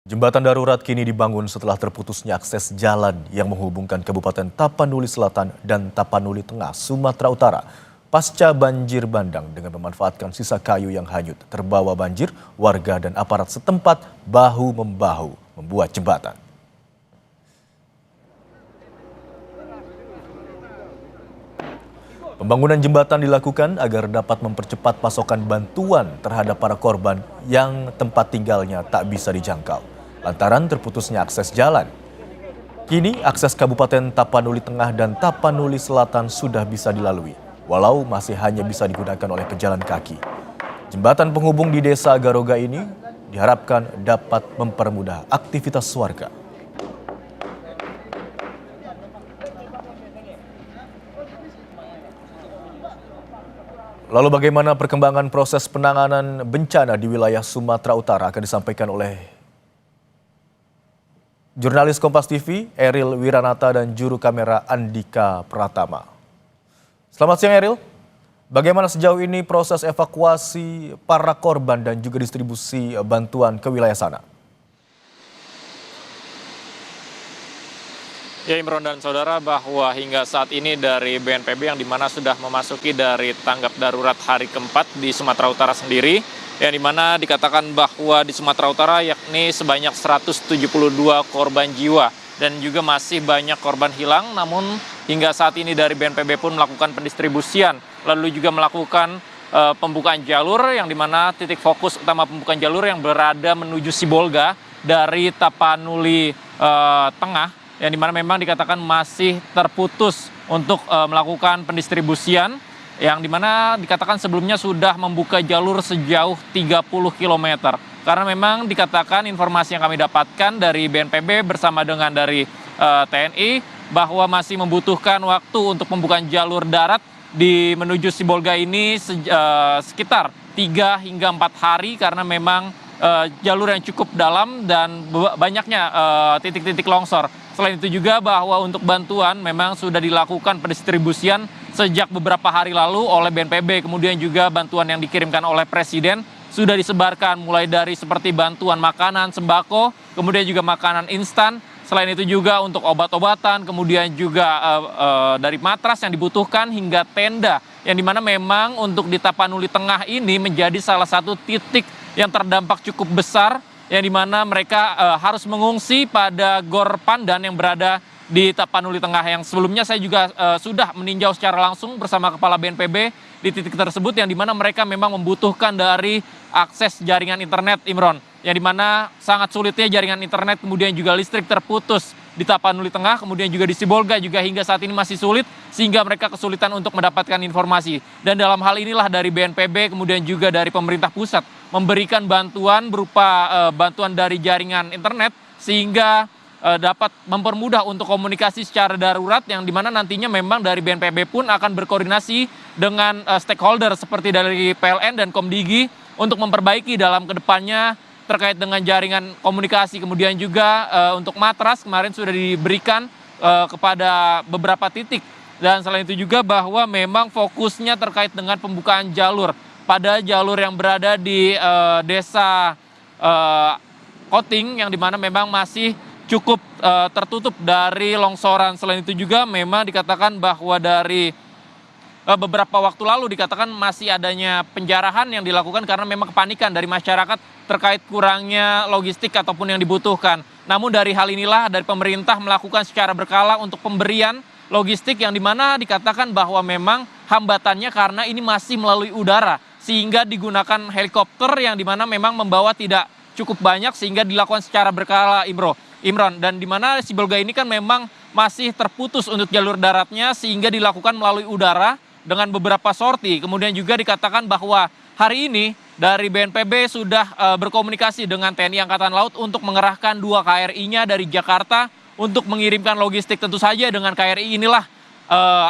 Jembatan darurat kini dibangun setelah terputusnya akses jalan yang menghubungkan Kabupaten Tapanuli Selatan dan Tapanuli Tengah, Sumatera Utara. Pasca banjir bandang dengan memanfaatkan sisa kayu yang hanyut terbawa banjir, warga dan aparat setempat bahu-membahu membuat jembatan. Pembangunan jembatan dilakukan agar dapat mempercepat pasokan bantuan terhadap para korban yang tempat tinggalnya tak bisa dijangkau lantaran terputusnya akses jalan. Kini akses Kabupaten Tapanuli Tengah dan Tapanuli Selatan sudah bisa dilalui, walau masih hanya bisa digunakan oleh pejalan kaki. Jembatan penghubung di Desa Garoga ini diharapkan dapat mempermudah aktivitas warga. Lalu bagaimana perkembangan proses penanganan bencana di wilayah Sumatera Utara akan disampaikan oleh jurnalis Kompas TV, Eril Wiranata dan juru kamera Andika Pratama. Selamat siang Eril, bagaimana sejauh ini proses evakuasi para korban dan juga distribusi bantuan ke wilayah sana? Ya Imron dan saudara, bahwa hingga saat ini dari BNPB yang dimana sudah memasuki dari tanggap darurat hari keempat di Sumatera Utara sendiri, yang dimana dikatakan bahwa di Sumatera Utara yakni sebanyak 172 korban jiwa dan juga masih banyak korban hilang. Namun hingga saat ini dari BNPB pun melakukan pendistribusian, lalu juga melakukan pembukaan jalur yang dimana titik fokus utama pembukaan jalur yang berada menuju Sibolga dari Tapanuli Tengah, yang dimana memang dikatakan masih terputus untuk melakukan pendistribusian, yang dimana dikatakan sebelumnya sudah membuka jalur sejauh 30 km. Karena memang dikatakan informasi yang kami dapatkan dari BNPB bersama dengan dari TNI bahwa masih membutuhkan waktu untuk pembukaan jalur darat di menuju Sibolga ini sekitar 3 hingga 4 hari karena memang jalur yang cukup dalam dan banyaknya titik-titik longsor. Selain itu juga bahwa untuk bantuan memang sudah dilakukan pendistribusian sejak beberapa hari lalu oleh BNPB. Kemudian juga bantuan yang dikirimkan oleh Presiden sudah disebarkan mulai dari seperti bantuan makanan, sembako, kemudian juga makanan instan. Selain itu juga untuk obat-obatan, kemudian juga dari matras yang dibutuhkan hingga tenda. Yang dimana memang untuk di Tapanuli Tengah ini menjadi salah satu titik yang terdampak cukup besar, yang dimana mereka harus mengungsi pada Gor Pandan yang berada di Tapanuli Tengah, yang sebelumnya saya juga sudah meninjau secara langsung bersama Kepala BNPB di titik tersebut, yang dimana mereka memang membutuhkan dari akses jaringan internet, Imron, yang dimana sangat sulitnya jaringan internet, kemudian juga listrik terputus di Tapanuli Tengah, kemudian juga di Sibolga juga hingga saat ini masih sulit, sehingga mereka kesulitan untuk mendapatkan informasi. Dan dalam hal inilah dari BNPB kemudian juga dari pemerintah pusat memberikan bantuan berupa bantuan dari jaringan internet, sehingga dapat mempermudah untuk komunikasi secara darurat, yang dimana nantinya memang dari BNPB pun akan berkoordinasi dengan stakeholder seperti dari PLN dan Komdigi untuk memperbaiki dalam kedepannya terkait dengan jaringan komunikasi. Kemudian juga untuk matras kemarin sudah diberikan kepada beberapa titik. Dan selain itu juga bahwa memang fokusnya terkait dengan pembukaan jalur pada jalur yang berada di desa Koting, yang dimana memang masih cukup tertutup dari longsoran. Selain itu juga memang dikatakan bahwa dari beberapa waktu lalu dikatakan masih adanya penjarahan yang dilakukan karena memang kepanikan dari masyarakat terkait kurangnya logistik ataupun yang dibutuhkan. Namun dari hal inilah dari pemerintah melakukan secara berkala untuk pemberian logistik, yang dimana dikatakan bahwa memang hambatannya karena ini masih melalui udara, sehingga digunakan helikopter yang dimana memang membawa tidak cukup banyak, sehingga dilakukan secara berkala, Imron. Dan dimana Sibolga ini kan memang masih terputus untuk jalur daratnya, sehingga dilakukan melalui udara dengan beberapa sorti. Kemudian juga dikatakan bahwa hari ini dari BNPB sudah berkomunikasi dengan TNI Angkatan Laut untuk mengerahkan 2 KRI-nya dari Jakarta untuk mengirimkan logistik. Tentu saja dengan KRI inilah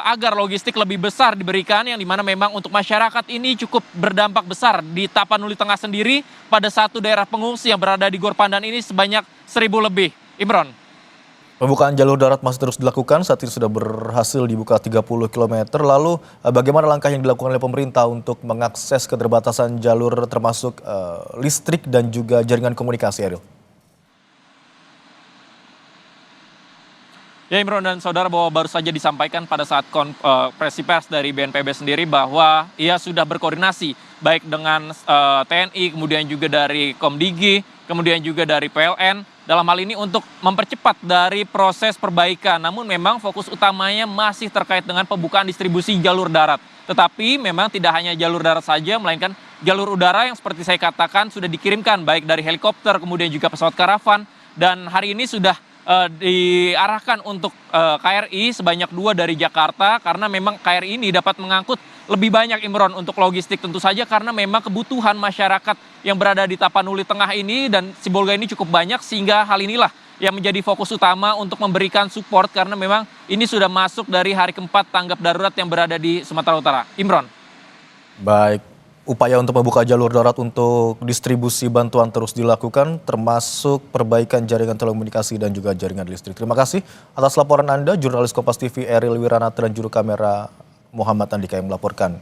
agar logistik lebih besar diberikan, yang dimana memang untuk masyarakat ini cukup berdampak besar. Di Tapanuli Tengah sendiri pada satu daerah pengungsi yang berada di Gor Pandan ini sebanyak 1.000 lebih. Imron. Pembukaan jalur darat masih terus dilakukan, saat ini sudah berhasil dibuka 30 km. Lalu bagaimana langkah yang dilakukan oleh pemerintah untuk mengakses keterbatasan jalur termasuk listrik dan juga jaringan komunikasi, Eril? Ya Imron dan saudara, bahwa baru saja disampaikan pada saat konferensi pers dari BNPB sendiri bahwa ia sudah berkoordinasi baik dengan TNI, kemudian juga dari Komdigi, kemudian juga dari PLN dalam hal ini untuk mempercepat dari proses perbaikan. Namun memang fokus utamanya masih terkait dengan pembukaan distribusi jalur darat. Tetapi memang tidak hanya jalur darat saja, melainkan jalur udara yang seperti saya katakan sudah dikirimkan baik dari helikopter, kemudian juga pesawat karavan, dan hari ini sudah diarahkan untuk KRI sebanyak 2 dari Jakarta, karena memang KRI ini dapat mengangkut lebih banyak, Imron, untuk logistik tentu saja, karena memang kebutuhan masyarakat yang berada di Tapanuli Tengah ini dan Sibolga ini cukup banyak, sehingga hal inilah yang menjadi fokus utama untuk memberikan support, karena memang ini sudah masuk dari hari keempat tanggap darurat yang berada di Sumatera Utara. Imron. Baik, upaya untuk membuka jalur darat untuk distribusi bantuan terus dilakukan, termasuk perbaikan jaringan telekomunikasi dan juga jaringan listrik. Terima kasih atas laporan Anda, jurnalis Kompas TV Eril Wiranata dan juru kamera Muhammad Andika yang melaporkan